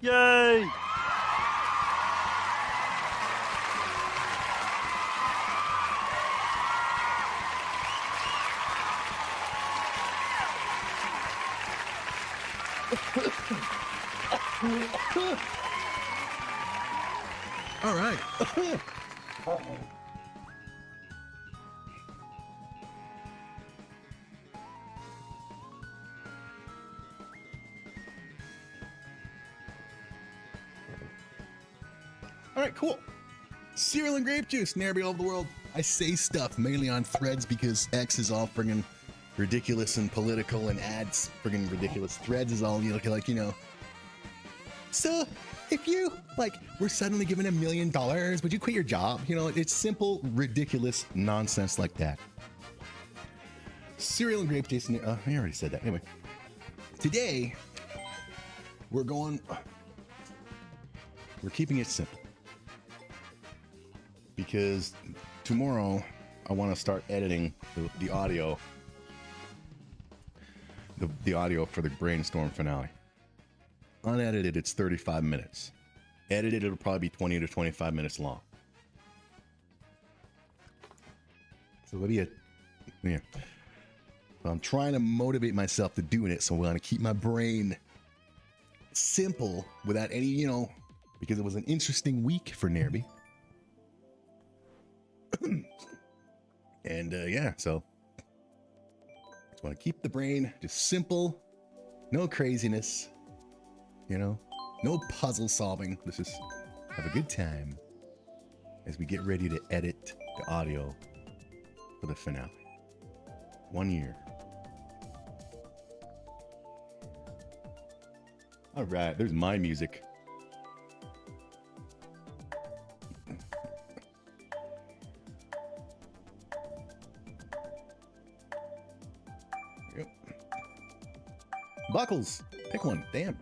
Yay! All right. All right, cool. Cereal and grape juice, NAIRBY all over the world. I say stuff mainly on threads because X is all friggin' ridiculous and political, and ads friggin' ridiculous. Threads is all, you know. So, if you, were suddenly given $1 million, would you quit your job? You know, it's simple, ridiculous nonsense like that. Cereal and grape juice, I already said that. Anyway, today, we're keeping it simple. Because tomorrow, I want to start editing the audio. The audio for the brainstorm finale. Unedited, it's 35 minutes. Edited, it'll probably be 20 to 25 minutes long. So yeah. I'm trying to motivate myself to doing it, so I'm going to keep my brain simple without any, because it was an interesting week for NAIRBY. And yeah, so just want to keep the brain just simple, no craziness, no puzzle solving. Let's just have a good time as we get ready to edit the audio for the finale. 1 year. All right, there's my music. Buckles, pick one. Damn.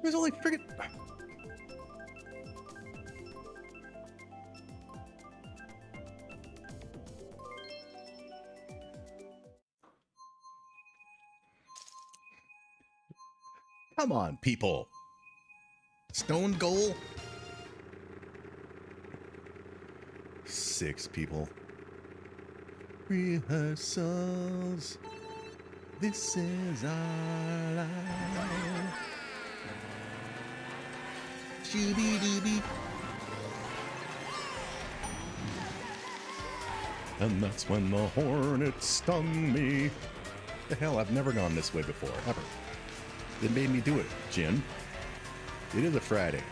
There's only friggin'. Come on, people. Stone goal. 6 people. Rehearsals. This is our life. Shooby-dooby. And that's when the hornet stung me. The hell, I've never gone this way before, ever. It made me do it, Jin. It is a Friday.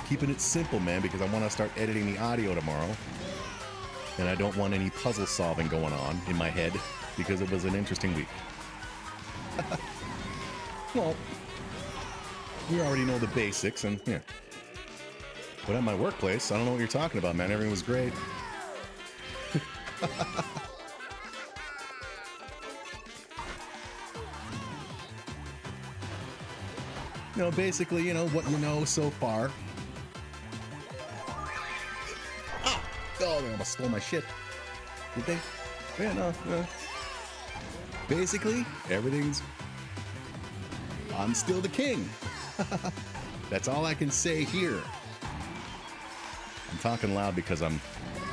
Keeping it simple, man, because I want to start editing the audio tomorrow. And I don't want any puzzle solving going on in my head, because it was an interesting week. Well, we already know the basics, and yeah. But at my workplace, I don't know what you're talking about, man. Everything was great. Basically, what you know so far. Ah! Oh, they almost stole my shit. Did they? Yeah, no. Basically, I'm still the king. That's all I can say here. I'm talking loud because I'm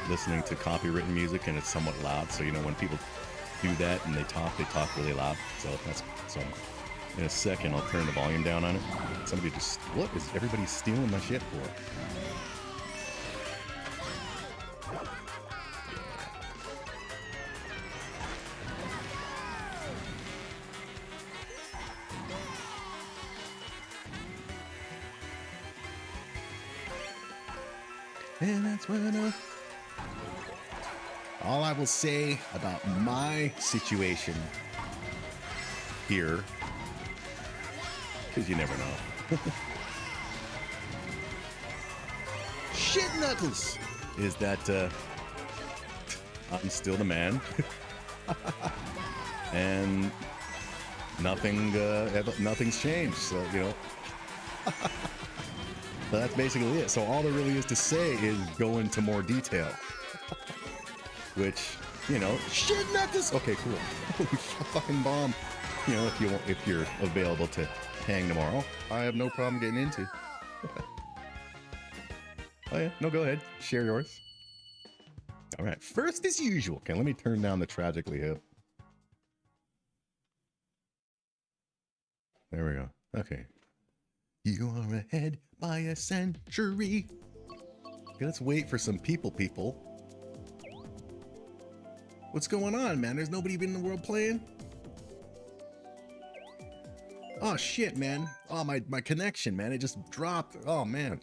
listening to copywritten music and it's somewhat loud. So, when people do that and they talk really loud. So in a second, I'll turn the volume down on it. Somebody what is everybody stealing my shit for? And that's when all I will say about my situation here, because you never know. Shit knuckles! Is that I'm still the man. And nothing's changed, so, So that's basically it. So all there really is to say is go into more detail. Which, shit knuckles! Okay, cool. Holy fucking bomb. you know, if you're available to hang tomorrow, I have no problem getting into. Oh yeah, no, go ahead, share yours. All right, first as usual. Okay, let me turn down the tragically hip. There we go. Okay. You are ahead by a century. Okay, let's wait for some people. What's going on, man? There's nobody in the world playing? Oh shit, man. Oh, my connection, man. It just dropped. Oh man.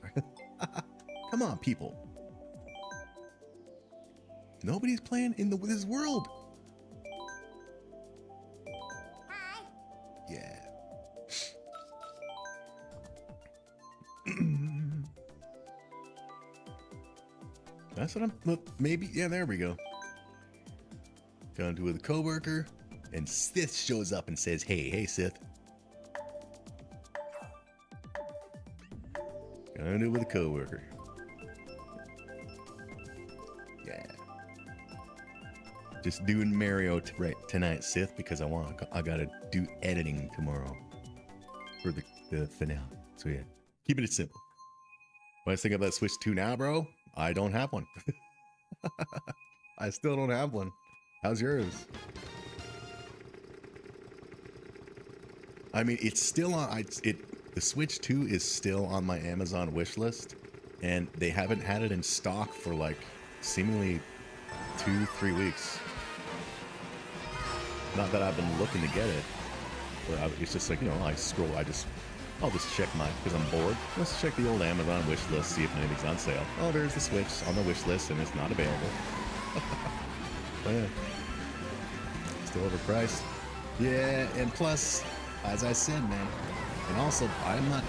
Come on, people. Nobody's playing in this world. Hi. Yeah. That's what I'm, look, maybe, yeah, there we go. Gonna do with a coworker, and Sith shows up and says, hey Sith. Gonna do it with a coworker. Yeah. Just doing Mario tonight, Sith, because I gotta do editing tomorrow for the finale. So yeah, keeping it simple. When I think about Switch 2 now, bro, I don't have one. I still don't have one. How's yours? I mean, it's still on. The Switch 2 is still on my Amazon wish list, and they haven't had it in stock for like seemingly 2-3 weeks. Not that I've been looking to get it, but it's just like, you know, I'll just check mine because I'm bored. Let's check the old Amazon wish list, see if anything's on sale. Oh, there's the Switch on the wish list, and it's not available. But yeah, still overpriced. Yeah, and plus, as I said, man, and also I'm not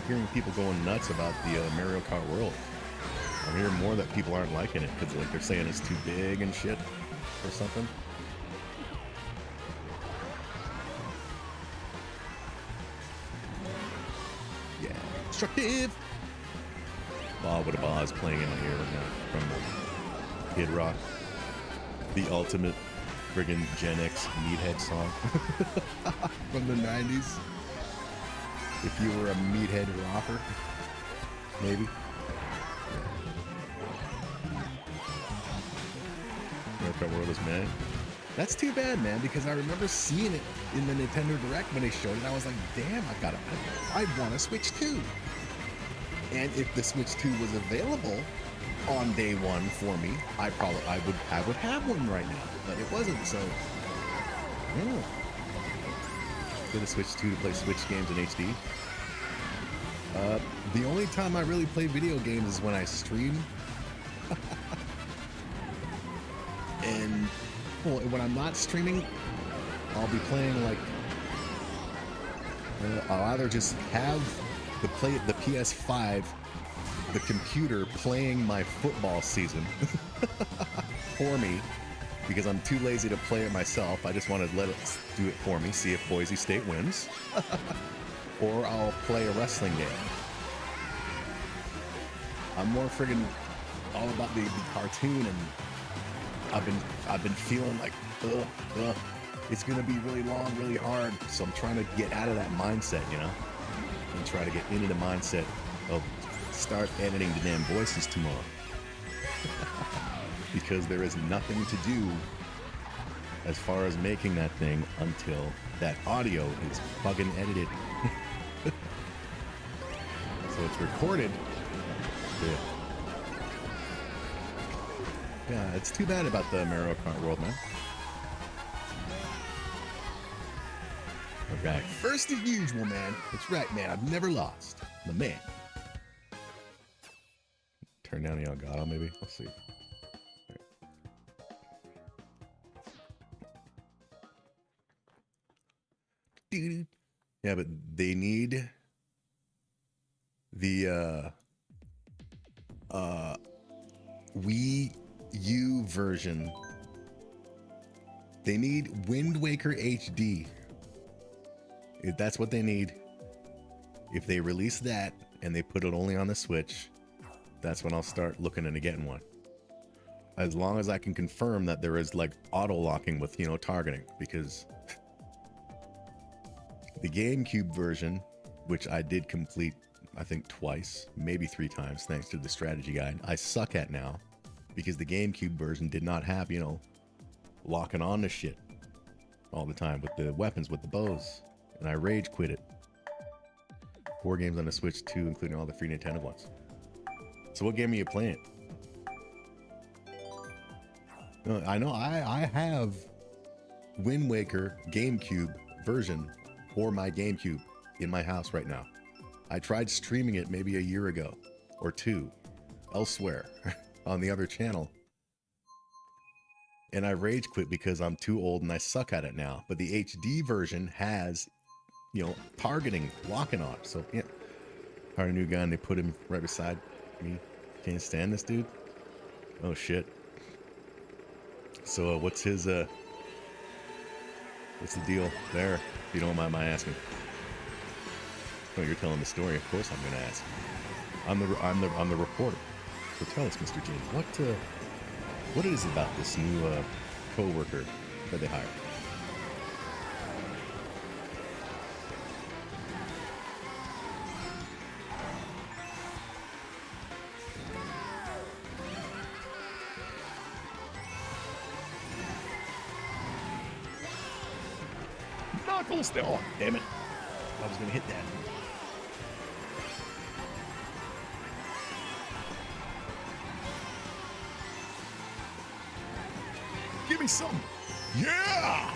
hearing people going nuts about the Mario Kart World. I'm hearing more that people aren't liking it because like they're saying it's too big and shit or something. Yeah, destructive. Bob with a Boz playing in my ear right now from Kid Rock, the ultimate friggin' Gen X meathead song from the 90s. If you were a meathead rocker, maybe. Mario Kart World is mad. That's too bad, man, because I remember seeing it in the Nintendo Direct when they showed it. I was like, damn, I want a Switch 2. And if the Switch 2 was available on day one for me, I would have one right now, but it wasn't. So yeah, get a Switch 2 to play Switch games in HD. The only time I really play video games is when I stream. And well, when I'm not streaming, I'll be playing like I'll either just have the PS5, the computer playing my football season for me because I'm too lazy to play it myself. I just want to let it do it for me, see if Boise State wins. Or I'll play a wrestling game. I'm more friggin' all about the cartoon, and I've been feeling like it's gonna be really long, really hard. So I'm trying to get out of that mindset, you know, and try to get into the mindset of start editing the damn voices tomorrow. Because there is nothing to do as far as making that thing until that audio is fucking edited. So it's recorded. Yeah, it's too bad about the Mario Kart World, man. Alright, first as usual, man. That's right, man. I've never lost. I'm the man. Turn down the Elgato, maybe? Let's see. Right. Yeah, but they need the Wii U version. They need Wind Waker HD. If that's what they need. If they release that and they put it only on the Switch, that's when I'll start looking into getting one. As long as I can confirm that there is like auto locking with, you know, targeting, because The GameCube version, which I did complete, I think twice, maybe 3 times, thanks to the strategy guide, I suck at now because the GameCube version did not have, you know, locking on to shit all the time with the weapons, with the bows, and I rage quit it. 4 games on the Switch too, including all the free Nintendo ones. So what game are you playing? I know I have Wind Waker GameCube version for my GameCube in my house right now. I tried streaming it maybe a year ago or 2 elsewhere on the other channel, and I rage quit because I'm too old and I suck at it now. But the HD version has, you know, targeting, locking on. So yeah, hired a new guy and they put him right beside me. Can't stand this dude. Oh shit. So what's his what's the deal there, if you don't mind my asking? Oh, you're telling the story. Of course I'm gonna ask. I'm the reporter. So tell us, Mr. James, what is it about this new co-worker that they hired? Knuckles! Oh, damn it. I was gonna hit that. Give me some. Yeah!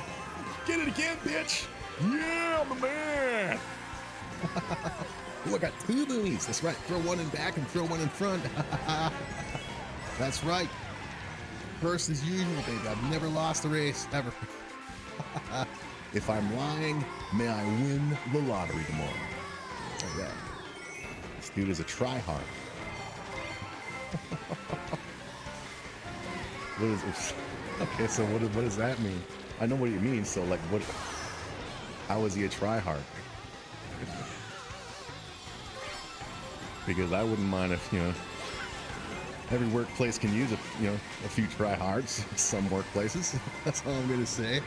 Get it again, bitch! Yeah, I'm the man! Oh, I got 2 boonies. That's right. Throw one in back and throw one in front. That's right. First as usual, baby. I've never lost a race, ever. If I'm lying, may I win the lottery tomorrow. Like that. This dude is a tryhard. What is it? Okay, so what does that mean? I know what it means, so like what, how is he a tryhard? Because I wouldn't mind if, you know, every workplace can use a few tryhards, some workplaces. That's all I'm gonna say.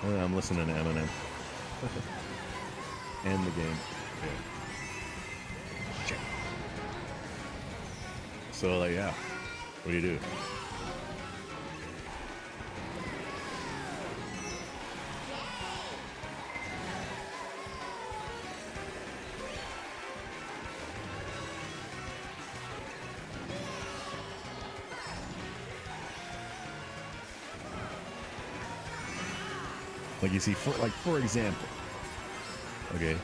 I'm listening to Eminem. And the game. Yeah. So, like, yeah. What do you do? Like, you see, for example, okay,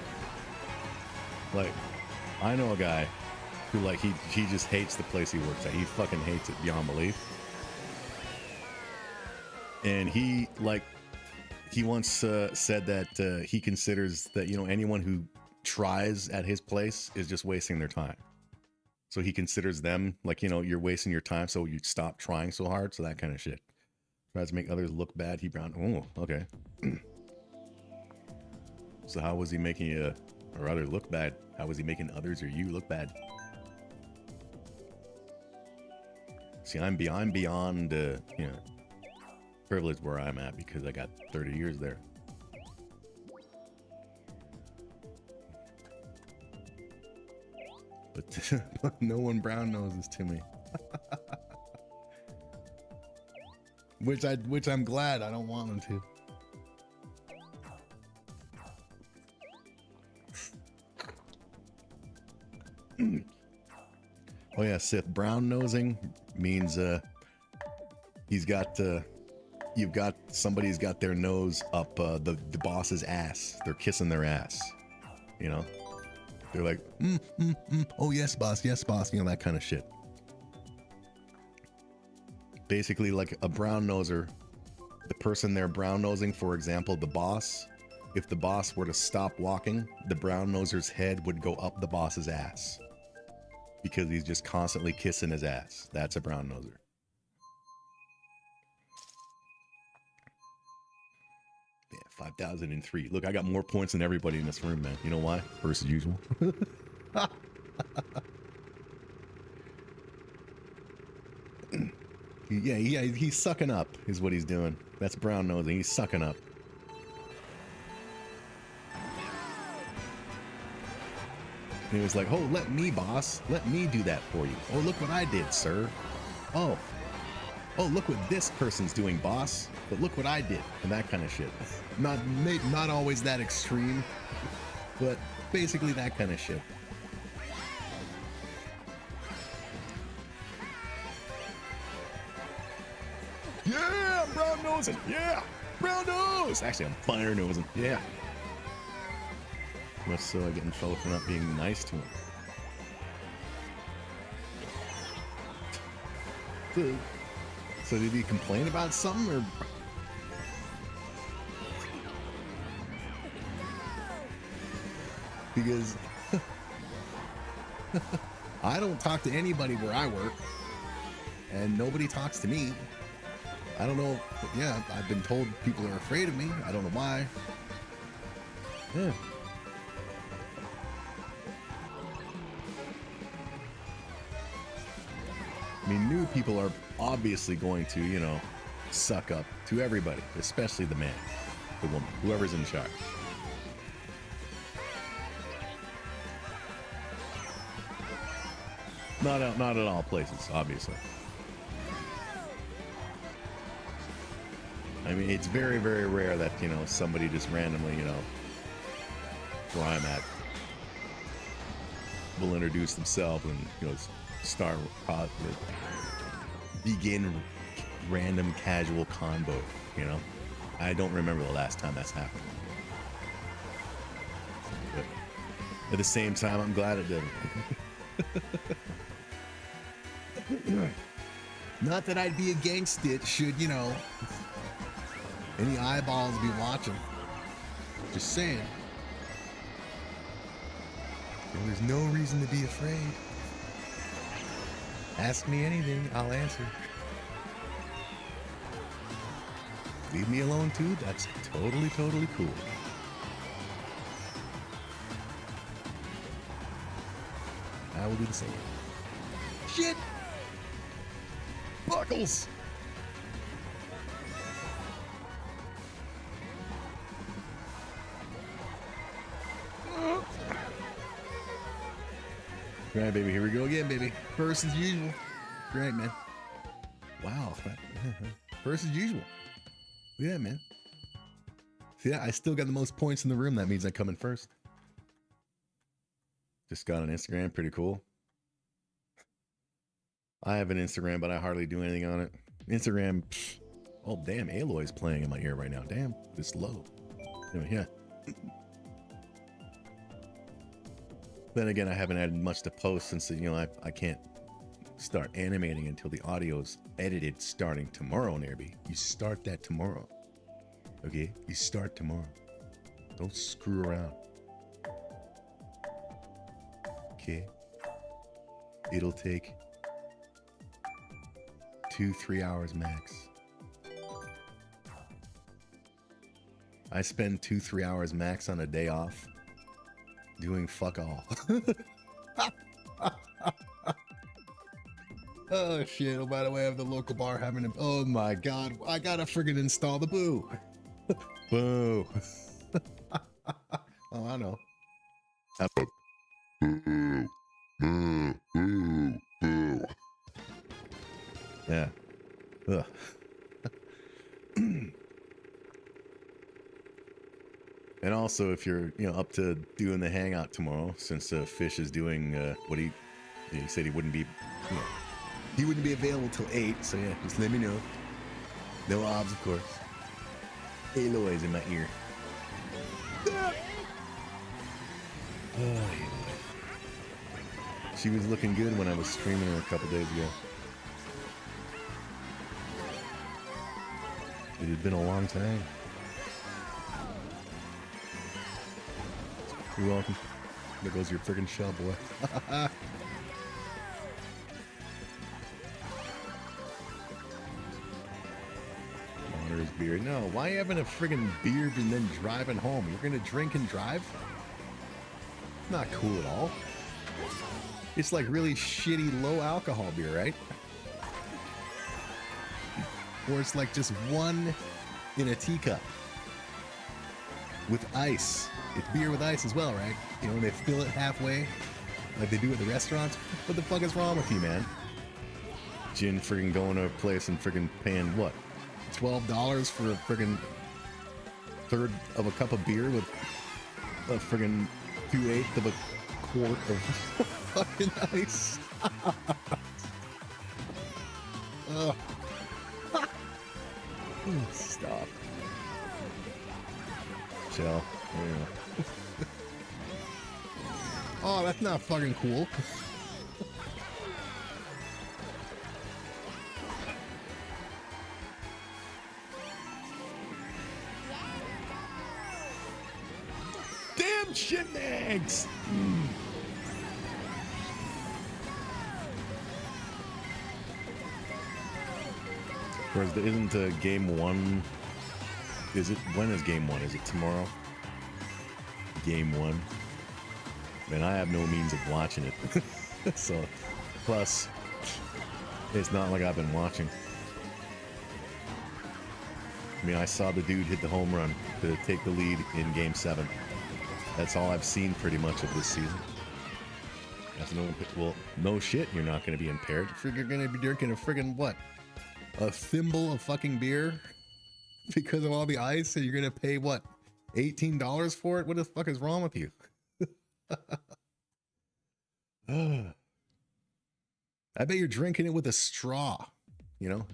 like, I know a guy who, like, he just hates the place he works at. He fucking hates it beyond belief. And he once said that he considers that, you know, anyone who tries at his place is just wasting their time. So he considers them, like, you know, you're wasting your time, so you stop trying so hard. So that kind of shit. Tries to make others look bad. He brown. Oh, okay. So how was he making you or others look bad? How was he making others or you look bad? See, I'm beyond you know, privileged where I'm at because I got 30 years there. But no one brown noses to me. Which I'm glad. I don't want them to. Oh yeah, Sith. Brown nosing means somebody's got their nose up the boss's ass. They're kissing their ass. You know, they're like, oh yes, boss, you know, that kind of shit. Basically, like a brown noser, the person they're brown nosing, for example, the boss, if the boss were to stop walking, the brown noser's head would go up the boss's ass because he's just constantly kissing his ass. That's a brown noser. Yeah, 5,003. Look, I got more points than everybody in this room, man. You know why? First as usual. He's sucking up is what he's doing. That's brown nosing. He's sucking up. And he was like, oh, let me, boss. Let me do that for you. Oh, look what I did, sir. Oh, look what this person's doing, boss. But look what I did. And that kind of shit. Not always that extreme, but basically that kind of shit. Yeah, I'm brown nosing. Yeah, brown nose. Actually, I'm fire nosing. Yeah. Must so I get in trouble for not being nice to him. So did he complain about something or? Because I don't talk to anybody where I work, and nobody talks to me. I don't know, but yeah, I've been told people are afraid of me. I don't know why. Yeah. I mean, new people are obviously going to, you know, suck up to everybody, especially the man, the woman, whoever's in charge. Not at all places, obviously. I mean, it's very, very rare that, you know, somebody just randomly, you know, where I'm at, will introduce themselves and, you know, start begin random casual convo, you know. I don't remember the last time that's happened. But at the same time, I'm glad it didn't. Not that I'd be against it should, you know, any eyeballs be watching. Just saying. There's no reason to be afraid. Ask me anything, I'll answer. Leave me alone too, that's totally, totally cool. I will do the same. Shit! Buckles! Right, baby, here we go again, baby. First as usual. Great, man. Wow. First as usual. Yeah, man. Yeah, I still got the most points in the room. That means I come in first. Just got an Instagram. Pretty cool. I have an Instagram, but I hardly do anything on it. Instagram. Pfft. Oh, damn. Aloy's playing in my ear right now. Damn. It's low. Anyway, yeah. Then again, I haven't had much to post since, you know, I can't start animating until the audio's edited starting tomorrow, NAIRBY. You start that tomorrow. Okay? You start tomorrow. Don't screw around. Okay? It'll take 2-3 hours max. I spend 2-3 hours max on a day off doing fuck all. Oh shit, oh by the way, I have the local bar having a, oh my god, I gotta friggin' install the boo. Boo. Oh, I know. Boo, boo, boo, boo. Yeah. Ugh. And also, if you're, you know, up to doing the hangout tomorrow, since Fish is doing what he said he wouldn't be, you know, he wouldn't be available till 8. So yeah, just let me know. No obs, of course. Aloy's in my ear. Ah! Oh, Aloy. She was looking good when I was streaming her a couple days ago. It had been a long time. You're welcome. There goes your friggin' shell, boy. Honor's beer. No, why having a friggin' beer and then driving home? You're gonna drink and drive? Not cool at all. It's like really shitty low alcohol beer, right? or it's like just one in a teacup with ice. It's beer with ice as well, right? You know, they fill it halfway like they do at the restaurants. What the fuck is wrong with you, man? Gin friggin' going to a place and friggin' paying what? $12 for a friggin' third of a cup of beer with a friggin' 2/8 of a quart of fucking ice. Oh. Stop. Chill. Yeah. Oh, that's not fucking cool. Damn shindigs! Of course, there isn't a game one. Is it? When is game one? Is it tomorrow? Game one. Man, I have no means of watching it. So, plus, it's not like I've been watching. I mean, I saw the dude hit the home run to take the lead in Game 7. That's all I've seen pretty much of this season. That's no, well, no shit, you're not going to be impaired. You're going to be drinking a friggin' what? A thimble of fucking beer because of all the ice, and you're going to pay what? $18 for it? What the fuck is wrong with you? I bet you're drinking it with a straw, you know?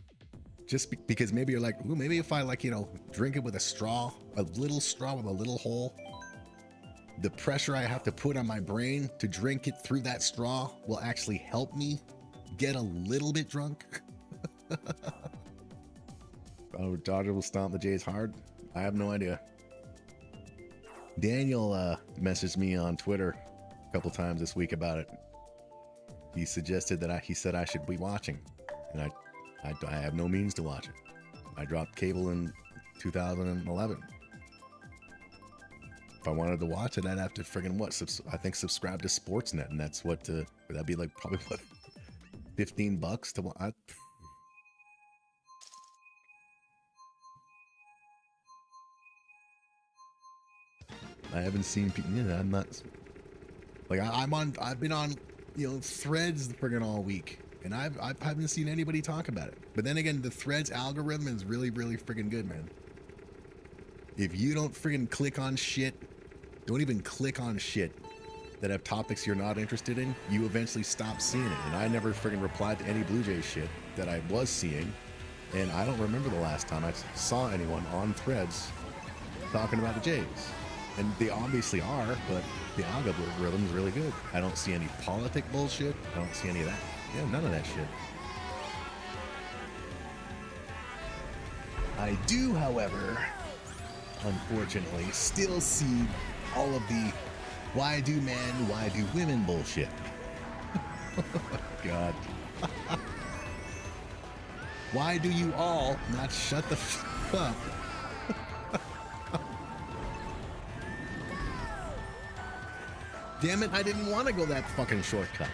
Just because maybe you're like, ooh, maybe if I like, you know, drink it with a straw, a little straw with a little hole, the pressure I have to put on my brain to drink it through that straw will actually help me get a little bit drunk. Oh, Dodger will stomp the Jays hard? I have no idea. Daniel messaged me on Twitter a couple times this week about it. He suggested that he said I should be watching, and I have no means to watch it. I dropped cable in 2011. If I wanted to watch it, I'd have to friggin' what? I think subscribe to Sportsnet, and that's what that'd be like probably what, $15 to watch. I haven't seen people. Yeah, I'm not like I've been on, you know, Threads friggin' all week, and I haven't seen anybody talk about it. But then again, the Threads algorithm is really friggin' good, man. If you don't friggin' click on shit, don't even click on shit that have topics you're not interested in, you eventually stop seeing it. And I never friggin' replied to any Blue Jays shit that I was seeing, and I don't remember the last time I saw anyone on Threads talking about the Jays. And they obviously are, but the algorithm is really good. I don't see any politic bullshit. I don't see any of that. Yeah, none of that shit. I do, however, unfortunately, still see all of the why do men, why do women bullshit. God. Why do you all not shut the fuck up? Damn it, I didn't want to go that fucking shortcut.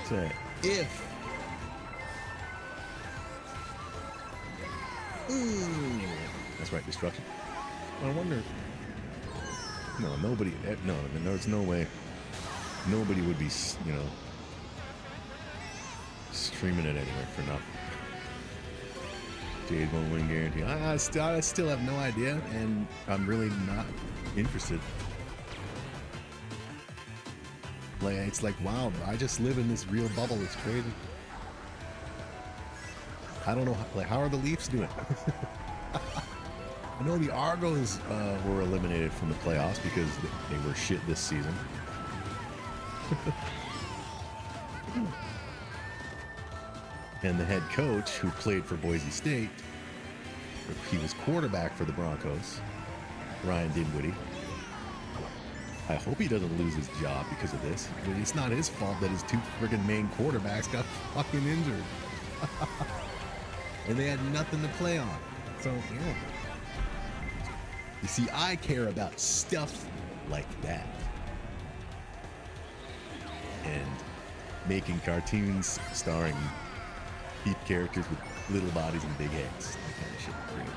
So, if... That's right, destruction. I wonder... No, nobody... No, there's no way. Nobody would be, you know, streaming it anywhere for nothing. Jays won't win guarantee. I still have no idea, and I'm really not interested. Like, it's like, wow, I just live in this real bubble. It's crazy. I don't know, like, how are the Leafs doing? I know the Argos were eliminated from the playoffs because they were shit this season. And the head coach, who played for Boise State, he was quarterback for the Broncos, Ryan Dinwiddie. I hope he doesn't lose his job because of this. I mean, it's not his fault that his two friggin' main quarterbacks got fucking injured. And they had nothing to play on. So, yeah. You see, I care about stuff like that. and making cartoons starring characters with little bodies and big heads. That kind of shit. Great.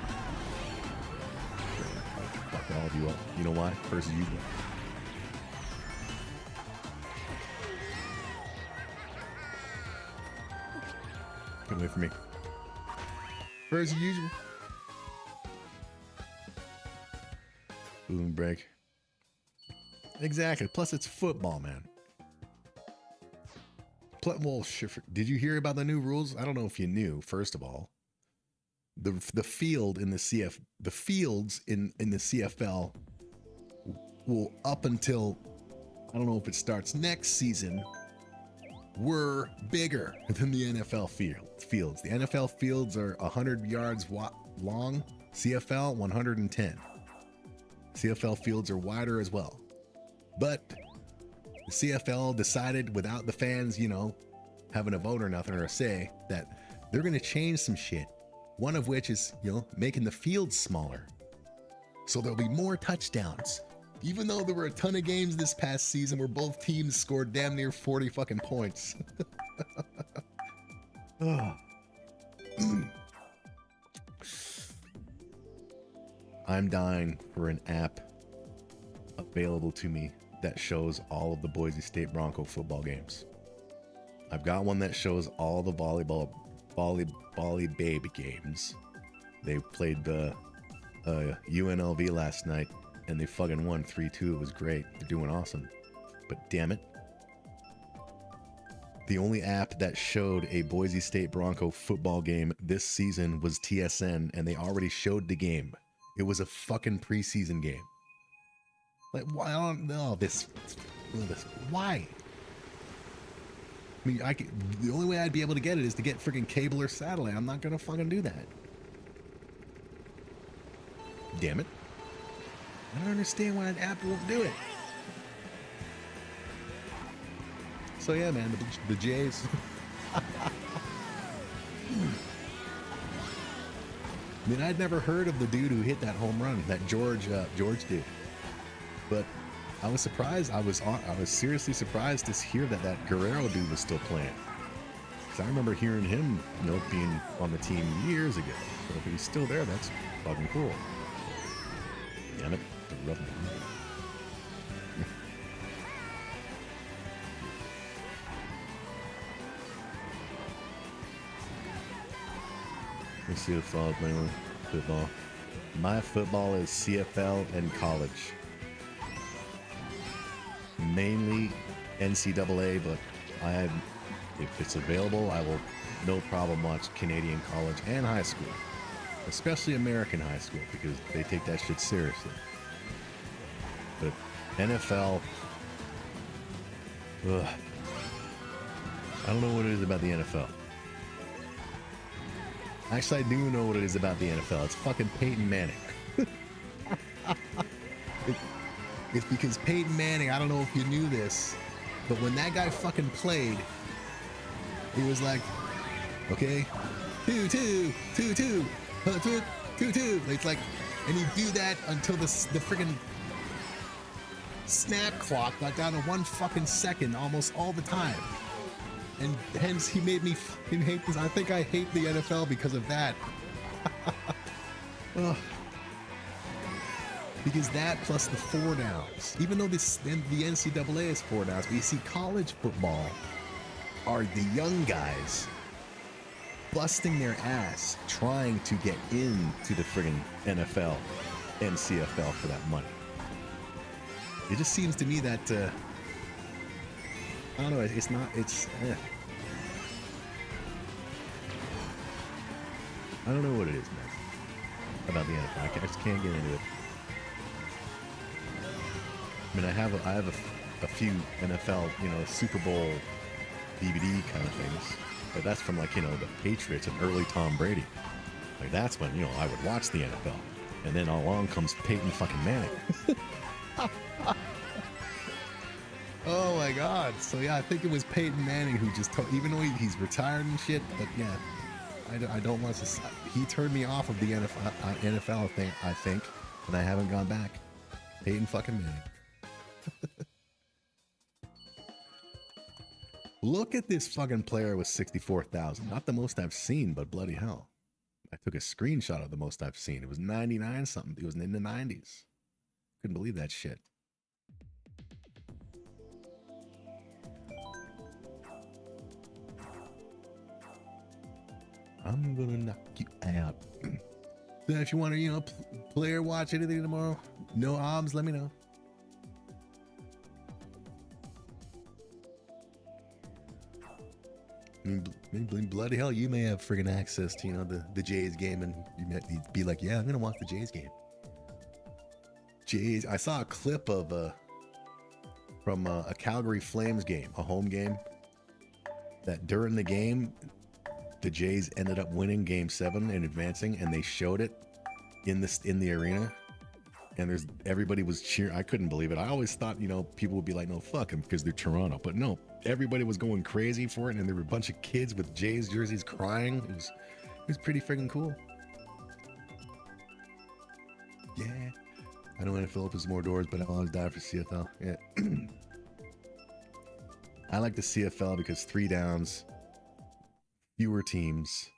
Fuck all of you all. You know why? First as usual. Get away from me. First as usual. Boom break. Exactly. Plus, it's football, man. Well, did you hear about the new rules? I don't know if you knew. First of all, the field in the the fields in the CFL will, up until, I don't know if it starts next season, were bigger than the NFL fields. The NFL fields are 100 yards long. CFL 110. CFL fields are wider as well. But the CFL decided, without the fans, you know, having a vote or nothing or a say, that they're going to change some shit. One of which is, you know, making the fields smaller. So there'll be more touchdowns. Even though there were a ton of games this past season where both teams scored damn near 40 fucking points. Oh. I'm dying for an app available to me that shows all of the Boise State Bronco football games. I've got one that shows all the volleyball baby games. They played the UNLV last night and they fucking won 3-2. It was great. They're doing awesome. But damn it, the only app that showed a Boise State Bronco football game this season was TSN, and they already showed the game. It was a fucking preseason game. Like, why? I don't know this. Why? I mean, the only way I'd be able to get it is to get freaking cable or satellite. I'm not gonna fucking do that. Damn it! I don't understand why an app won't do it. So yeah, man, the Jays. I mean, I'd never heard of the dude who hit that home run, that George dude. But I was surprised. I was seriously surprised to hear that Guerrero dude was still playing. Because I remember hearing him, you know, being on the team years ago. So if he's still there, that's fucking cool. Damn it, the rubber. Let's see if mainly football. My football is CFL and college. Mainly NCAA, but if it's available, I will no problem watch Canadian college and high school. Especially American high school, because they take that shit seriously. But NFL, ugh. I don't know what it is about the NFL. Actually, I do know what it is about the NFL. It's fucking Peyton Manning. It's because Peyton Manning, I don't know if you knew this, but when that guy fucking played, he was like, okay, 2-2, 2-2, 2-2. It's like, and he'd do that until the freaking snap clock got down to 1 fucking second almost all the time. And hence he made me fucking hate this. I think I hate the NFL because of that. Because that plus the 4 downs. Even though the NCAA is 4 downs, but you see college football are the young guys busting their ass trying to get into the friggin' NFL and CFL for that money. It just seems to me that, I don't know, it's not, it's, I don't know what it is, man, about the NFL. I just can't get into it. I mean, I have a few NFL, you know, Super Bowl DVD kind of things, but that's from, like, you know, the Patriots and early Tom Brady. Like, that's when, you know, I would watch the NFL, and then along comes Peyton fucking Manning. Oh my God! So yeah, I think it was Peyton Manning who just told, even though he's retired and shit, but yeah, I don't want to. He turned me off of the NFL thing, I think, and I haven't gone back. Peyton fucking Manning. Look at this fucking player with 64,000. Not the most I've seen, but bloody hell. I took a screenshot of the most I've seen. It was 99 something. It was in the 90s. Couldn't believe that shit. I'm gonna knock you out. So if you want to, you know, play or watch anything tomorrow, no obs, let me know. I mean, bloody hell, you may have friggin' access to, you know, the Jays game, and you might be like, yeah, I'm gonna watch the Jays game. Jays, I saw a clip of from a Calgary Flames game, a home game, that during the game, the Jays ended up winning Game 7 and advancing, and they showed it in the arena, and everybody was cheering. I couldn't believe it. I always thought, you know, people would be like, no, fuck them because they're Toronto, but no, everybody was going crazy for it, and there were a bunch of kids with Jays jerseys crying. It was pretty freaking cool. Yeah, I don't want to fill up more doors, but I'll always die for CFL. Yeah. I like the CFL because 3 downs, fewer teams,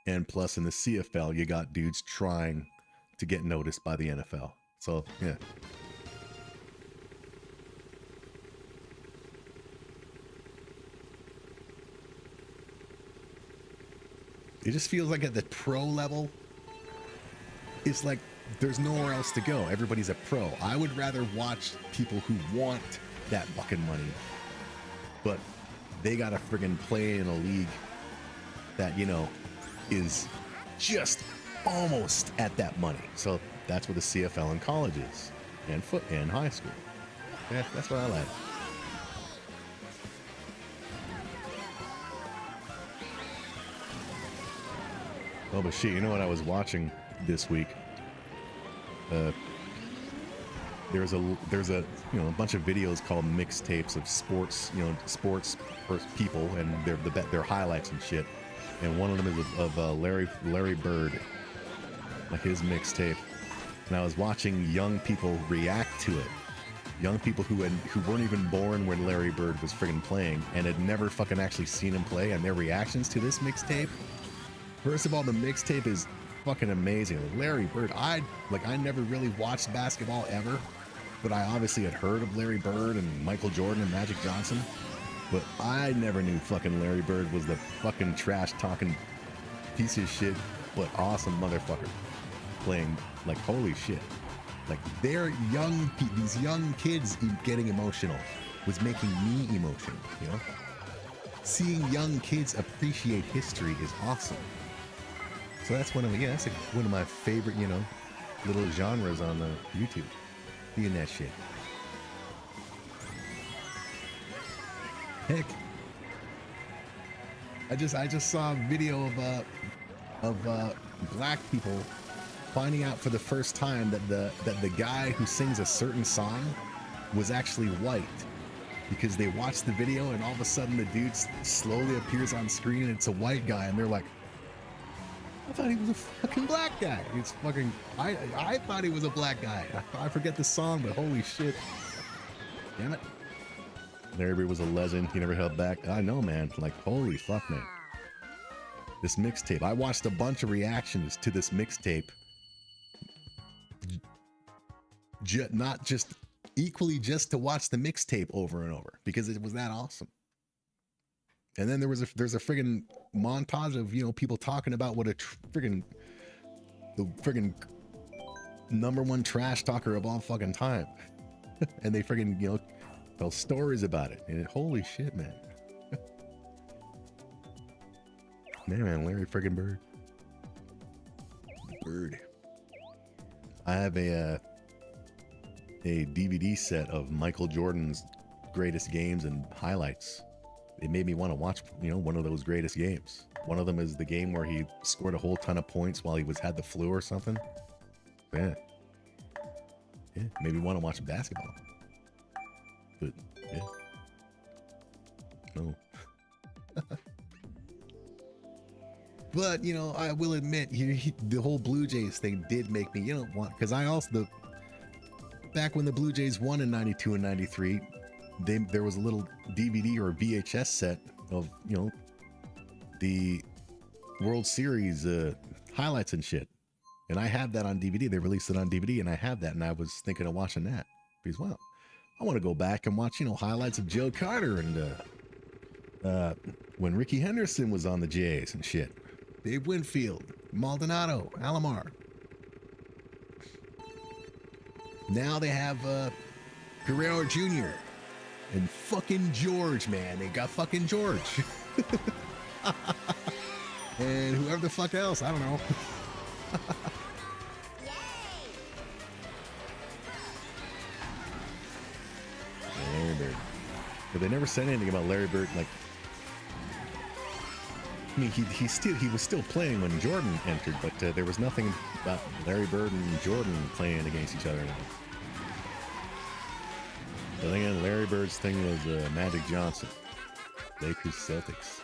and plus in the CFL you got dudes trying to get noticed by the NFL. So yeah. It just feels like at the pro level, it's like there's nowhere else to go. Everybody's a pro. I would rather watch people who want that fucking money, but they gotta friggin' play in a league that, you know, is just almost at that money. So that's what the CFL in college is, and high school. Yeah, that's what I like. Oh, but shit, you know what I was watching this week? There's a you know, a bunch of videos called mixtapes of sports, you know, sports people, and they're highlights and shit. And one of them is of Larry Bird, like his mixtape. And I was watching young people react to it. Young people who weren't even born when Larry Bird was friggin' playing and had never fucking actually seen him play, and their reactions to this mixtape. First of all, the mixtape is fucking amazing. Larry Bird, I never really watched basketball ever, but I obviously had heard of Larry Bird and Michael Jordan and Magic Johnson. But I never knew fucking Larry Bird was the fucking trash talking piece of shit, but awesome motherfucker. Playing, like, holy shit. Like, these young kids getting emotional was making me emotional, you know? Seeing young kids appreciate history is awesome. So that's one of my favorite, you know, little genres on YouTube. Being that shit. Heck, I just saw a video of black people finding out for the first time that the guy who sings a certain song was actually white, because they watched the video and all of a sudden the dude slowly appears on screen and it's a white guy, and they're like, I thought he was a fucking black guy. It's fucking, I thought he was a black guy. I forget the song, but holy shit. Damn it. NAIRBY was a legend. He never held back. I know, man. Like, holy fuck, man. This mixtape. I watched a bunch of reactions to this mixtape. Not just equally just to watch the mixtape over and over, because it was that awesome. And then there's a friggin' montage of, you know, people talking about what the friggin' #1 trash talker of all fucking time. And they friggin', you know, tell stories about it. And holy shit, man. Man, Larry friggin' Bird. I have a DVD set of Michael Jordan's greatest games and highlights. It made me want to watch, you know, one of those greatest games. One of them is the game where he scored a whole ton of points while he had the flu or something. Yeah, made me want to watch basketball. But yeah, no. But, you know, I will admit, the whole Blue Jays thing did make me, you know, want, because I also, back when the Blue Jays won in '92 and '93, there was a little DVD or VHS set of, you know, the World Series highlights and shit. And I have that on DVD. They released it on DVD, and I have that, and I was thinking of watching that. Because, well, I want to go back and watch, you know, highlights of Joe Carter and when Ricky Henderson was on the Jays and shit. Dave Winfield, Maldonado, Alomar. Now they have Guerrero Jr. and fucking George, man. They got fucking George. And whoever the fuck else, I don't know. Larry Bird. But they never said anything about Larry Bird. Like, I mean, he was still playing when Jordan entered, but there was nothing about Larry Bird and Jordan playing against each other now. But again, Larry Bird's thing was Magic Johnson, Lakers, Celtics.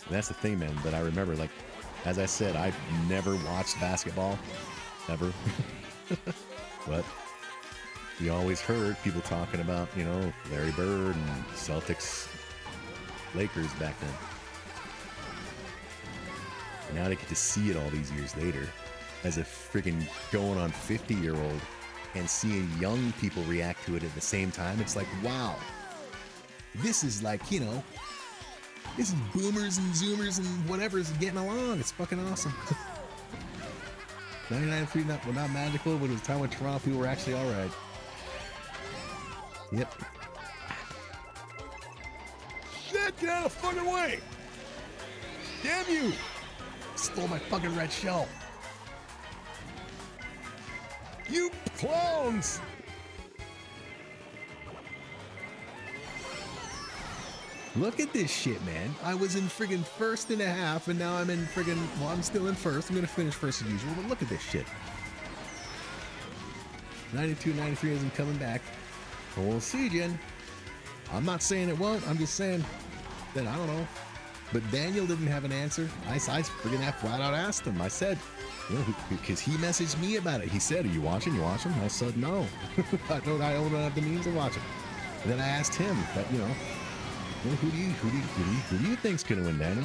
And that's the thing, man, that I remember. Like, as I said, I've never watched basketball, ever. But you always heard people talking about, you know, Larry Bird and Celtics, Lakers back then. Now they get to see it all these years later as a freaking going on 50-year-old and seeing young people react to it at the same time. It's like, wow, this is like, you know, this is boomers and zoomers and whatever's getting along. It's fucking awesome. 99.3, not magical, but it was a time when Toronto people were actually all right. Yep. Shit, get out of the fucking way! Damn you! Stole my fucking red shell. You clowns! Look at this shit, man. I was in friggin' first and a half, and now I'm in friggin', well, I'm still in first. I'm gonna finish first as usual, but look at this shit. 92, 93 isn't coming back. But we'll see, Jen. I'm not saying it won't. I'm just saying that I don't know. But Daniel didn't have an answer. I friggin' flat out asked him. I said, you know, because he messaged me about it. He said, "Are you watching? You watching?" I said, "No, I don't have the means of watching." And then I asked him, that, you know, who do you think's gonna win, Daniel?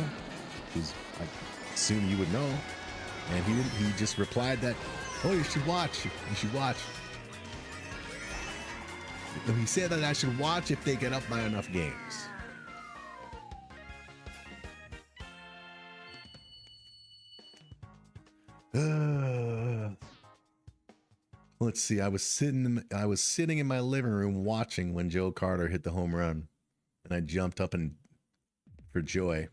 Because I assume you would know. And he didn't. He just replied that, "Oh, you should watch. You should watch." He said that I should watch if they get up by enough games. Let's see. I was sitting in my living room watching when Joe Carter hit the home run, and I jumped up and for joy.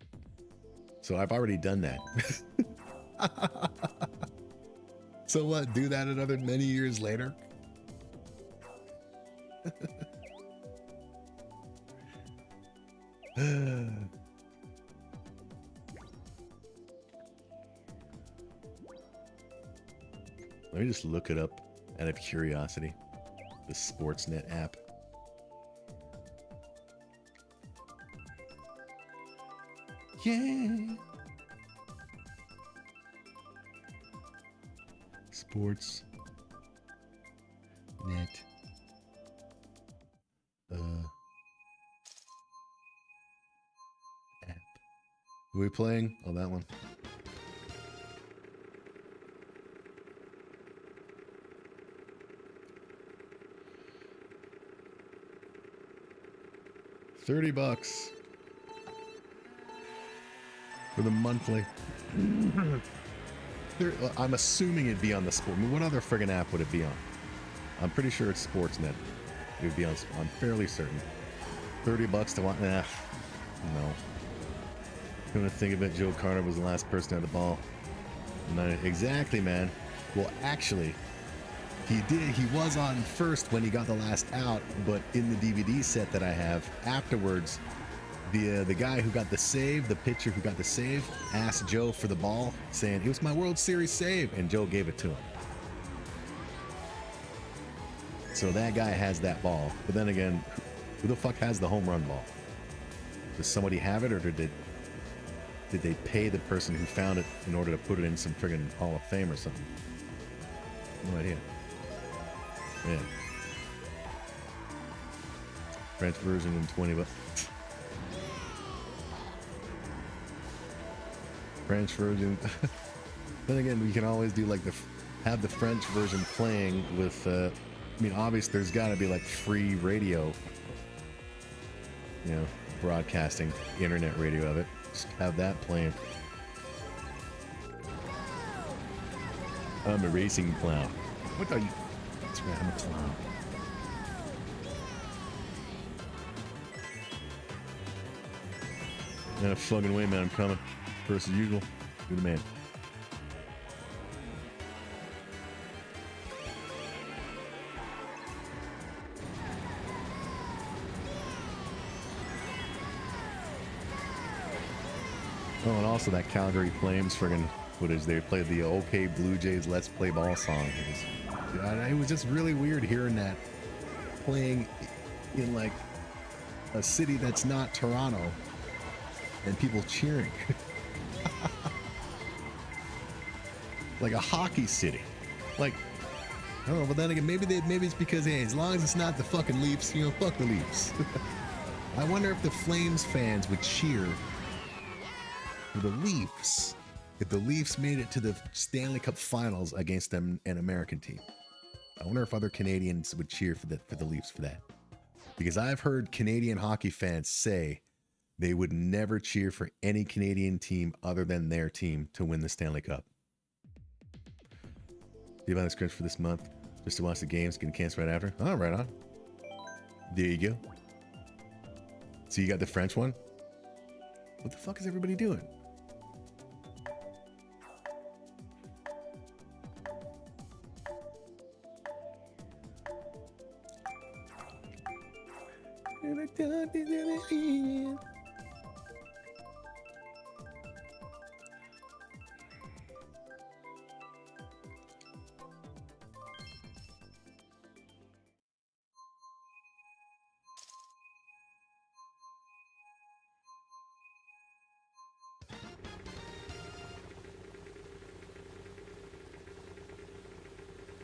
So I've already done that. So what? Do that another many years later? Let me just look it up out of curiosity. The Sportsnet app. Yeah. Sportsnet. App. Are we playing? Oh, that one. $30 for the monthly. I'm assuming it'd be on the sport. I mean, what other friggin' app would it be on? I'm pretty sure it's Sportsnet. It would be on. I'm fairly certain. $30 to watch. Nah, no. Come to think of it, Joe Carter was the last person to have the ball. Exactly, man. Well, actually, he did. He was on first when he got the last out, but in the DVD set that I have, afterwards, the guy who got the save, the pitcher who got the save, asked Joe for the ball, saying, "It was my World Series save," and Joe gave it to him. So that guy has that ball. But then again, who the fuck has the home run ball? Does somebody have it, or did they pay the person who found it in order to put it in some friggin' Hall of Fame or something? No idea. Yeah. French version in 20 bucks. French version. Then again, we can always do like have the French version playing with, I mean, obviously there's got to be like free radio, you know, broadcasting, internet radio of it. Just have that playing. I'm a racing clown. What are you? That's right, I'm a clown. Yeah, fucking way, man. I'm coming. First as usual. You're the man. Oh, and also that Calgary Flames friggin' footage. They played the OK Blue Jays Let's Play Ball song. It was just really weird hearing that playing in like a city that's not Toronto and people cheering. Like a hockey city. Like, oh, but then again, maybe it's because, hey, as long as it's not the fucking Leafs, you know, fuck the Leafs. I wonder if the Flames fans would cheer for the Leafs if the Leafs made it to the Stanley Cup Finals against an American team. I wonder if other Canadians would cheer for the Leafs for that. Because I've heard Canadian hockey fans say they would never cheer for any Canadian team other than their team to win the Stanley Cup. Do you have the script for this month? Just to watch the games, getting canceled right after? Oh, right on. There you go. So you got the French one? What the fuck is everybody doing?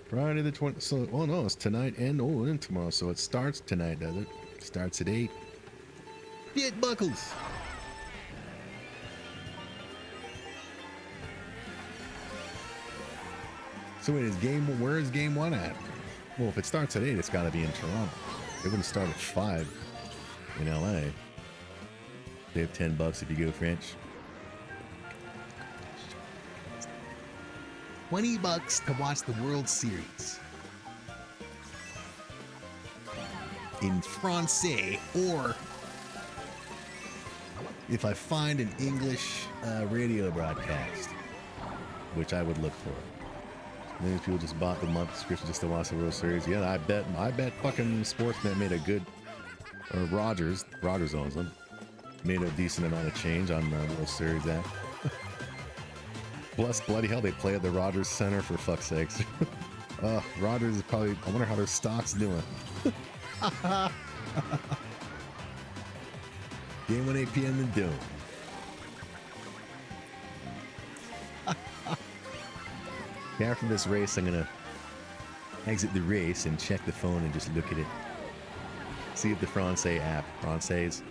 Friday the 20th. So, oh no, it's tonight and tomorrow. So it starts tonight, does it? Starts at 8. Get buckles. So wait, where is game 1 at? Well, if it starts at 8, it's got to be in Toronto. It wouldn't start at 5 in LA. They have $10 if you go French. $20 to watch the World Series in Francais, or if I find an English radio broadcast, which I would look for. Many people just bought the month subscription just to watch the World Series. Yeah, I bet fucking Sportsnet made a good, or Rogers owns them, made a decent amount of change on the World Series app. Plus, bloody hell, they play at the Rogers Center, for fuck's sakes. Rogers is probably, I wonder how their stock's doing. Game 1, 8 p.m. in Dome. After this race, I'm gonna exit the race and check the phone and just look at it. See if the Francais app, Francais.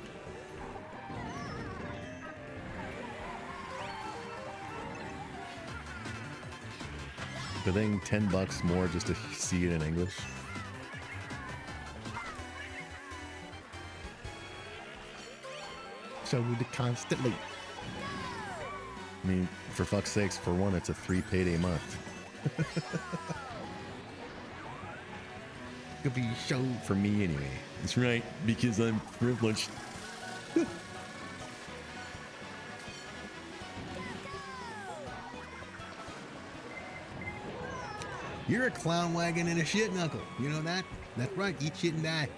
I think $10 more just to see it in English. Show me the constantly. I mean, for fuck's sakes, for one, it's a 3 payday month. Could be a show for me anyway. That's right, because I'm privileged. You're a clown wagon and a shit knuckle. You know that? That's right. Eat shit and die.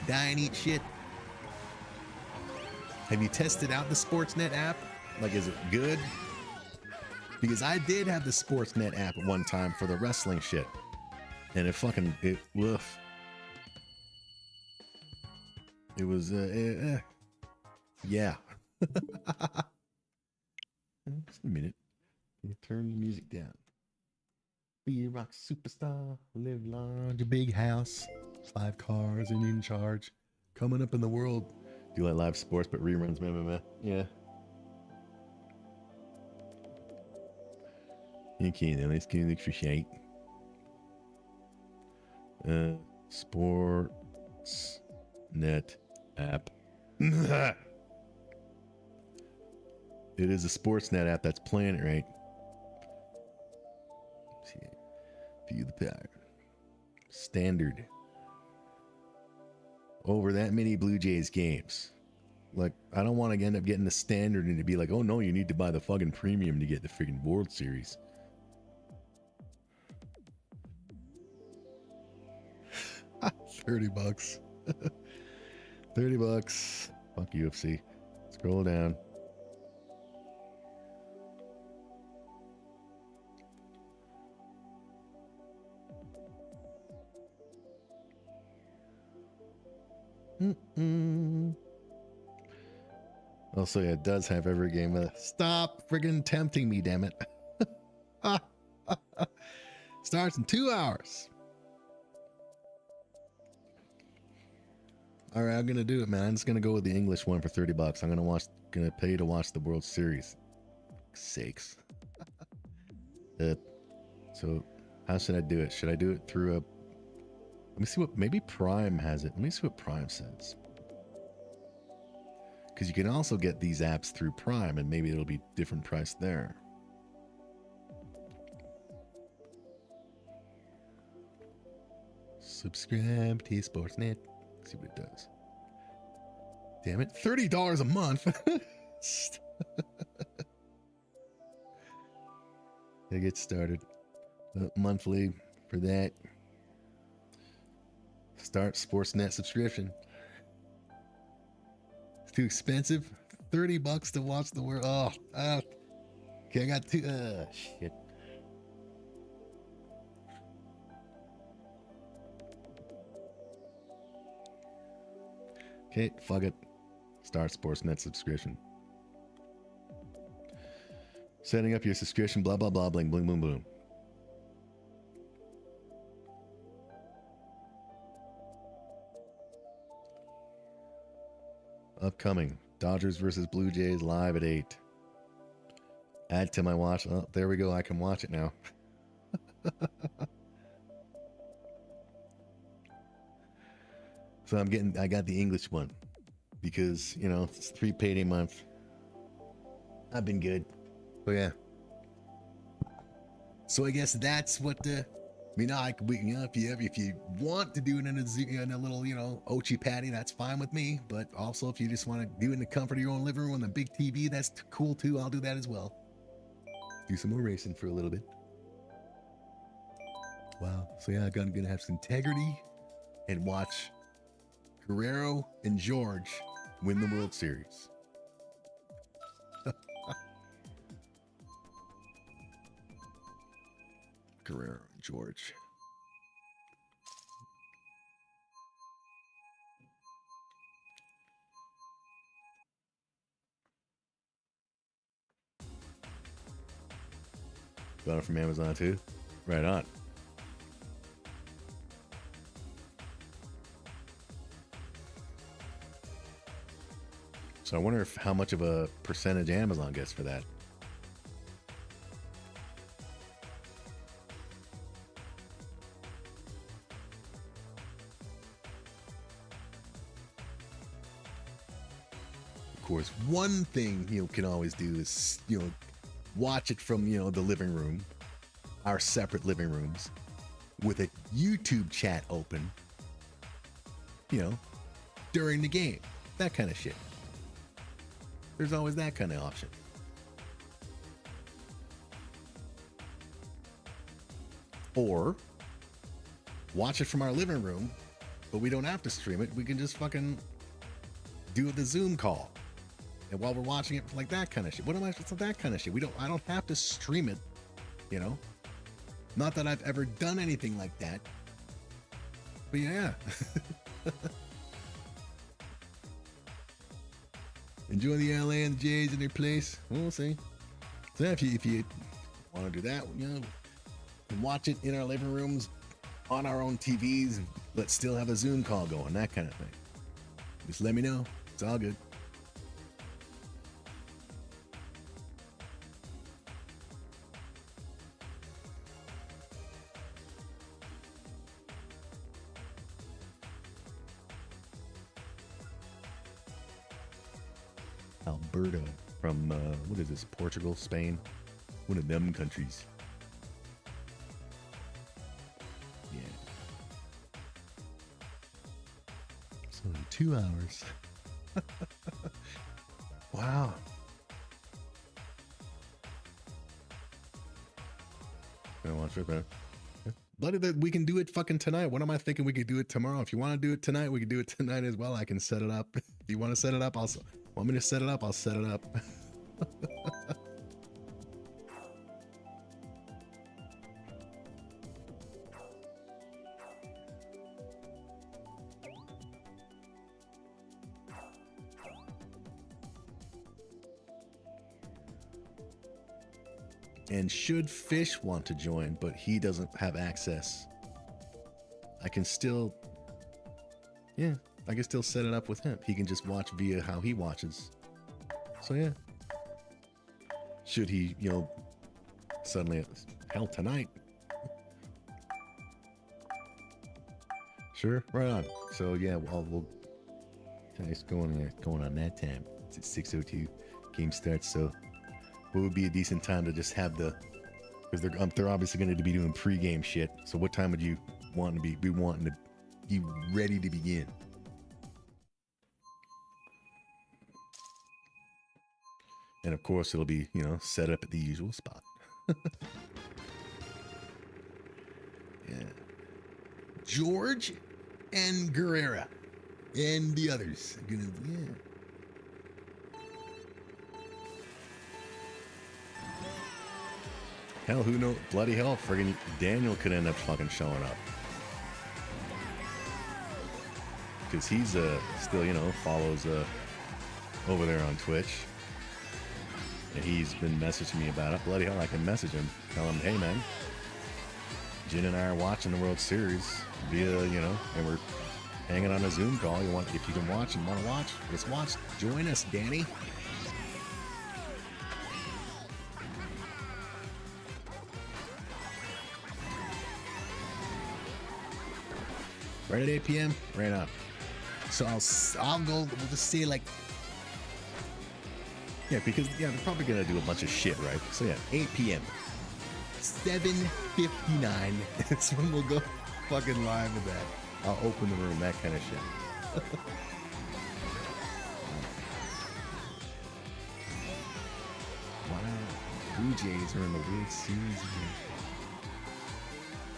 Die and eat shit. Have you tested out the Sportsnet app? Like, is it good? Because I did have the Sportsnet app at one time for the wrestling shit. And it woof. It was, yeah. Just a minute. Can you turn the music down? Be a rock superstar, live large, a big house, 5 cars and in charge. Coming up in the world. Do like live sports, but reruns, meh. Yeah. Okay, then let's go look for shite. Sports net app. It is a Sportsnet app that's playing it right. View the pattern. Standard. Over that many Blue Jays games. Like, I don't want to end up getting the standard and to be like, oh no, you need to buy the fucking premium to get the freaking World Series. $30. $30. Fuck UFC. Scroll down. Also, yeah, it does have every game with it. Stop friggin' tempting me, damn it. Starts in 2 hours. All right, I'm gonna do it, man. I'm just gonna go with the English one for $30. I'm gonna pay to watch the World Series. Sakes. So, how should I do it? Should I do it through a? Let me see what. Maybe Prime has it. Let me see what Prime says. Because you can also get these apps through Prime, and maybe it'll be different price there. Subscribe to Sportsnet. See what it does. Damn it, $30 a month. Gotta get started. Monthly for that. Start Sportsnet subscription. It's too expensive. $30 to watch the world. Oh, okay, I got two. Shit. Okay, fuck it. Start Sportsnet subscription. Setting up your subscription, blah, blah, blah, bling, bling, boom, boom. Upcoming. Dodgers versus Blue Jays live at 8. Add to my watch. Oh, there we go. I can watch it now. So I got the English one because, you know, it's 3 payday month. I've been good. So yeah. So I guess that's what the, you know, if you want to do it in a little, you know, Ochi patty, that's fine with me. But also if you just want to do it in the comfort of your own living room on the big TV, that's cool too. I'll do that as well. Do some more racing for a little bit. Wow. So yeah, I'm gonna have some integrity and watch Guerrero and George win the World Series. Guerrero and George. Got it from Amazon too? Right on. So I wonder if how much of a percentage Amazon gets for that. Of course, one thing you can always do is, you know, watch it from, you know, the living room, our separate living rooms, with a YouTube chat open, you know, during the game. That kind of shit. There's always that kind of option. Or watch it from our living room, but we don't have to stream it. We can just fucking do the Zoom call. And while we're watching it, like that kind of shit. What am I? It's that kind of shit. I don't have to stream it, you know? Not that I've ever done anything like that. But yeah. Enjoy the LA and the Jays in their place. We'll see. So if you want to do that, you know, watch it in our living rooms, on our own TVs, but still have a Zoom call going, that kind of thing. Just let me know. It's all good. Alberta from, what is this, Portugal, Spain? One of them countries. Yeah. So in 2 hours. Wow. Gonna watch it, man. Bloody that we can do it fucking tonight. What am I thinking we could do it tomorrow? If you want to do it tonight, we can do it tonight as well. I can set it up. If you want to set it up, want me to set it up, I'll set it up. And should Fish want to join, but he doesn't have access, I can still, yeah, I can still set it up with him. He can just watch via how he watches. So yeah. Should he, you know, suddenly, hell, tonight. Sure, right on. So yeah, we'll it's going on that time. It's at 6:02. Game starts, so what would be a decent time to just have the, because they're obviously going to be doing pre-game shit. So what time would you want to be wanting to be ready to begin? And of course it'll be, you know, set up at the usual spot. Yeah. George and Guerrera and the others are gonna, yeah. Hell, who knows? Bloody hell, friggin' Daniel could end up fucking showing up. Because he's still, you know, follows over there on Twitch. And he's been messaging me about it. Bloody hell, I can message him. Tell him, hey man, Jin and I are watching the World Series via, you know, and we're hanging on a Zoom call. If you can watch and want to watch, let's watch. Join us, Danny. Right at 8 p.m. Right on. So I'll go. We'll just say like, yeah, because yeah, they're probably gonna do a bunch of shit, right? So yeah, 8 p.m. 7:59. That's when we'll go fucking live with that. I'll open the room, that kind of shit. Wow, Blue Jays are in the World Series again.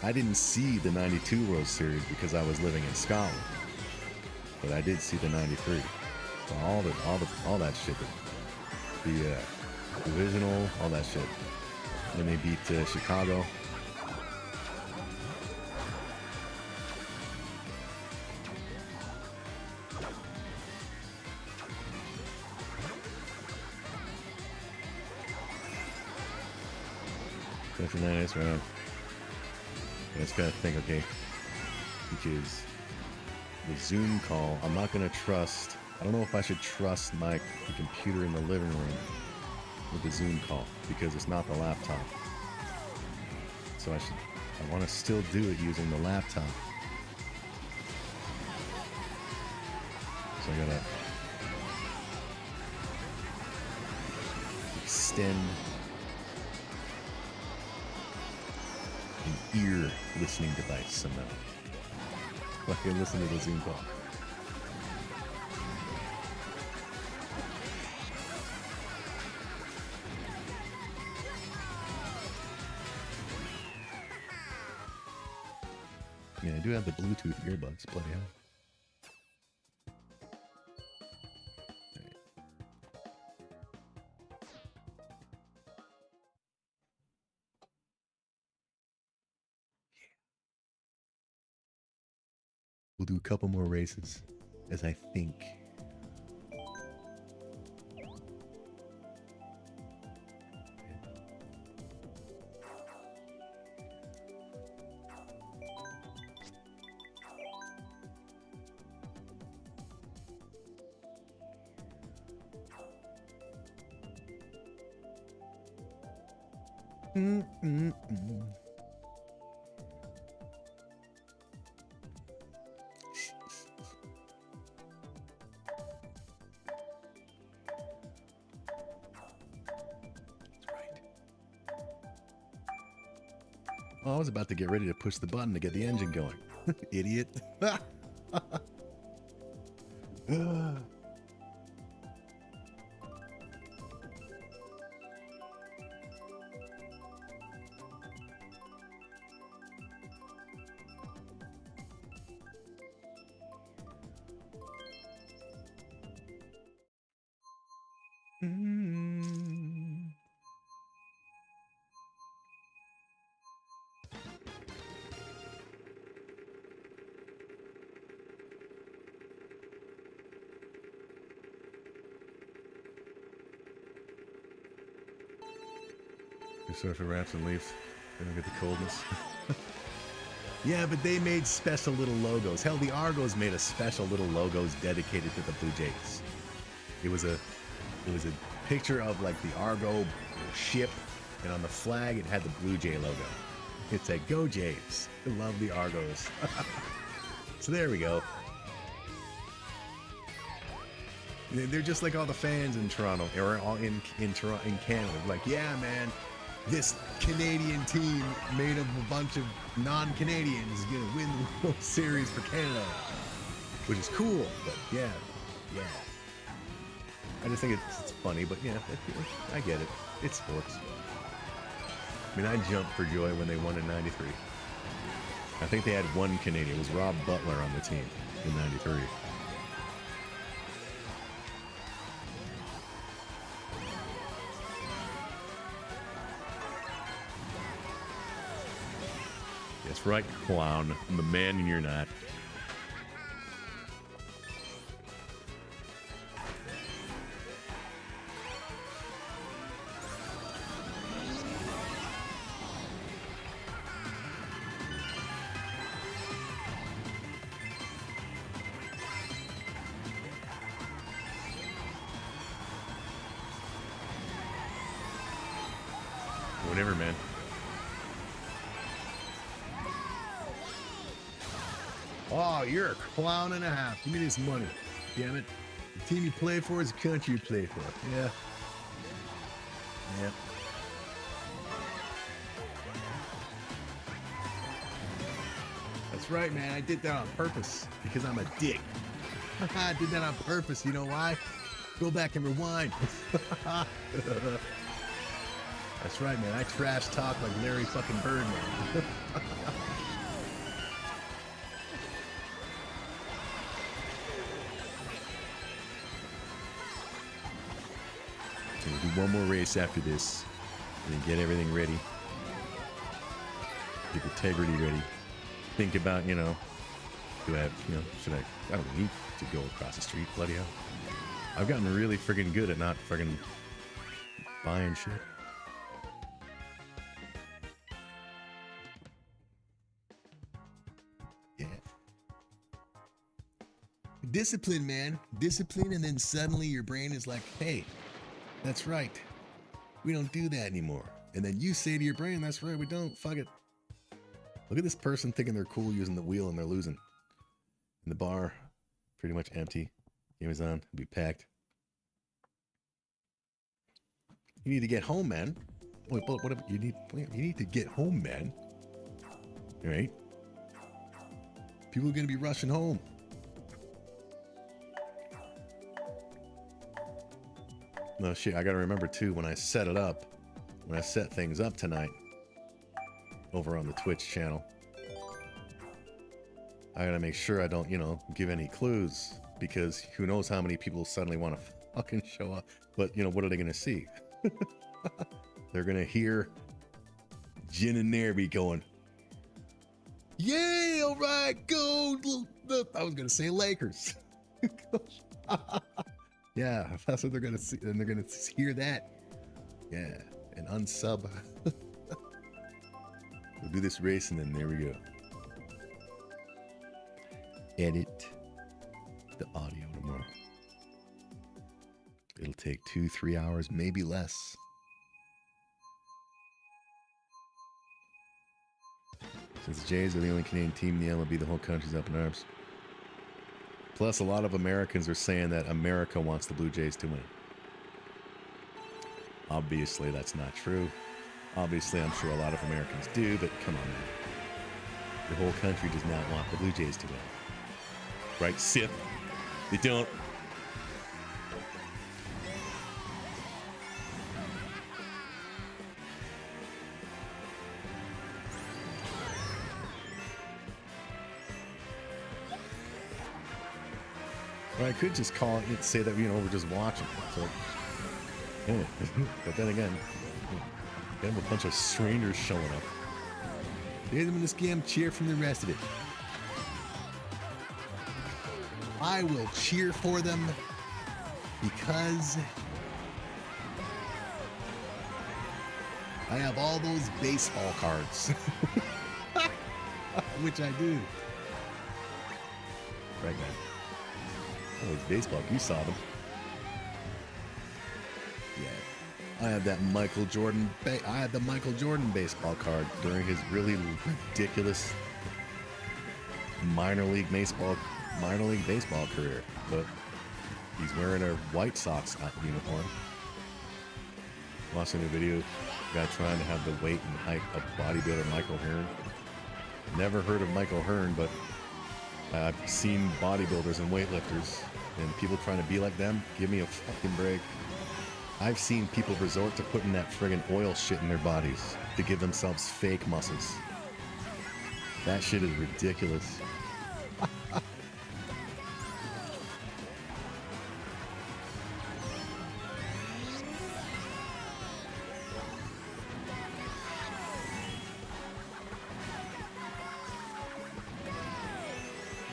I didn't see the 92 World Series because I was living in Scotland, but I did see the 93. So all that shit, the divisional, all that shit. When they beat Chicago. That's a nice round. I just gotta think, okay, because the Zoom call, I'm not gonna trust. I don't know if I should trust the computer in the living room with the Zoom call because it's not the laptop. So I want to still do it using the laptop. So I gotta extend an ear listening device somehow. I can listen to the Zoom call. Yeah, I do have the Bluetooth earbuds, bloody hell. Right. Yeah. We'll do a couple more races, as I think. Oh, I was about to get ready to push the button to get the engine going. Idiot. Surfing wraps and leaves. They don't get the coldness. Yeah, but they made special little logos. Hell, the Argos made a special little logos dedicated to the Blue Jays. It was a picture of like the Argo ship, and on the flag it had the Blue Jay logo. It said, "Go Jays." I love the Argos. So there we go. They're just like all the fans in Toronto, or all in Canada. Like, yeah, man, this Canadian team made of a bunch of non-Canadians is gonna win the World Series for Canada, which is cool. But yeah. I just think it's funny, but yeah, I get it. It's sports. I mean, I jumped for joy when they won in '93. I think they had one Canadian. It was Rob Butler on the team in '93. That's right, clown. I'm the man and you're not. Whatever, man. Oh, you're a clown and a half. Give me this money. Damn it. The team you play for is the country you play for. Yeah. Yeah. That's right, man. I did that on purpose because I'm a dick. I did that on purpose. You know why? Go back and rewind. That's right, man. I trash talk like Larry fucking Bird, man. So we'll do one more race after this, and then get everything ready. Get integrity ready. Think about, do I have, should I don't need to go across the street, bloody hell. I've gotten really friggin' good at not friggin' buying shit. Yeah. Discipline, man. Discipline, and then suddenly your brain is like, hey, that's right. We don't do that anymore. And then you say to your brain, that's right, we don't. Fuck it. Look at this person thinking they're cool using the wheel and they're losing. And the bar, pretty much empty. Game is on. It'll be packed. You need to get home, man. Wait, what? You need to get home, man. All right? People are going to be rushing home. No shit, I got to remember too, when I set things up tonight over on the Twitch channel, I got to make sure I don't, give any clues, because who knows how many people suddenly want to fucking show up. But, what are they going to see? They're going to hear Jin and NAIRBY going, yay, all right, go. I was going to say Lakers. Yeah, that's what they're going to see. And they're going to hear that. Yeah, and unsub. We'll do this race, and then there we go. Edit the audio tomorrow. It'll take 2-3 hours, maybe less. Since the Jays are the only Canadian team in the MLB, the whole country's up in arms. Plus, a lot of Americans are saying that America wants the Blue Jays to win. Obviously, that's not true. Obviously, I'm sure a lot of Americans do, but come on, man. The whole country does not want the Blue Jays to win. Right, Sith? They don't. Well, I could just call it and say that, we're just watching. So, yeah. But then again, you have a bunch of strangers showing up. They them in this game, cheer from the rest of it. I will cheer for them because I have all those baseball cards. Which I do. Right, man. Oh, it's baseball. You saw them. Yeah. I have that Michael Jordan. I had the Michael Jordan baseball card during his really ridiculous minor league baseball career. But he's wearing a White Sox uniform. Watching a video, guy trying to have the weight and height of bodybuilder Michael Hearn. Never heard of Michael Hearn, but I've seen bodybuilders and weightlifters, and people trying to be like them. Give me a fucking break. I've seen people resort to putting that friggin' oil shit in their bodies to give themselves fake muscles. That shit is ridiculous.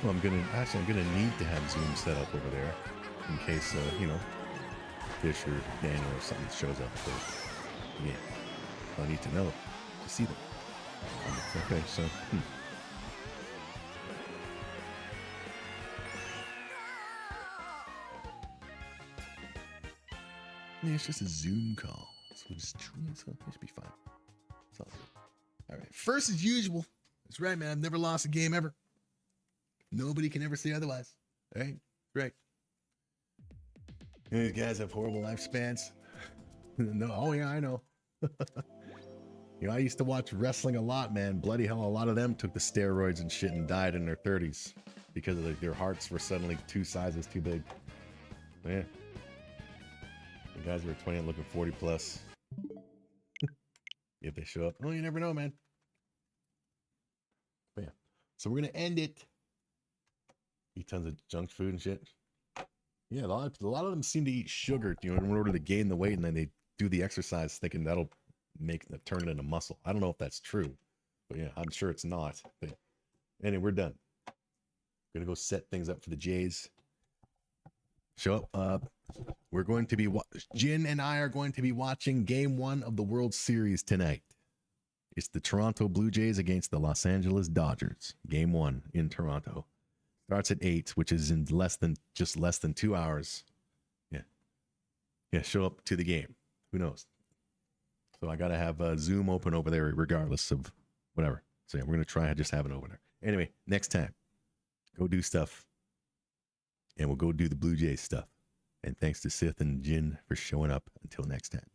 Well, I'm gonna need to have Zoom set up over there in case Fish or Daniel or something shows up. So, yeah, I need to know to see them. Okay, so yeah, it's just a Zoom call, so we'll just it should be fine. It's all good. All right, first as usual. That's right, man. I've never lost a game ever. Nobody can ever say otherwise. All right? Right. These guys have horrible lifespans. No, oh yeah, I know. I used to watch wrestling a lot, man. Bloody hell, a lot of them took the steroids and shit and died in their 30s because of their hearts were suddenly 2 sizes too big. So, yeah. The guys who are 20 and looking 40 plus. If they show up. Oh, you never know, man. But yeah. So we're gonna end it. Eat tons of junk food and shit. Yeah, a lot of them seem to eat sugar, in order to gain the weight, and then they do the exercise thinking that'll turn it into muscle. I don't know if that's true, but yeah, I'm sure it's not. But anyway, we're done. Gonna go set things up for the Jays. Show up. We're going to be Jin and I are going to be watching Game 1 of the World Series tonight. It's the Toronto Blue Jays against the Los Angeles Dodgers. Game 1 in Toronto. Starts at 8, which is in less than 2 hours. Yeah, show up to the game. Who knows? So I gotta have Zoom open over there, regardless of whatever. So yeah, we're gonna try just have it over there. Anyway, next time, go do stuff, and we'll go do the Blue Jays stuff. And thanks to Sith and Jin for showing up. Until next time.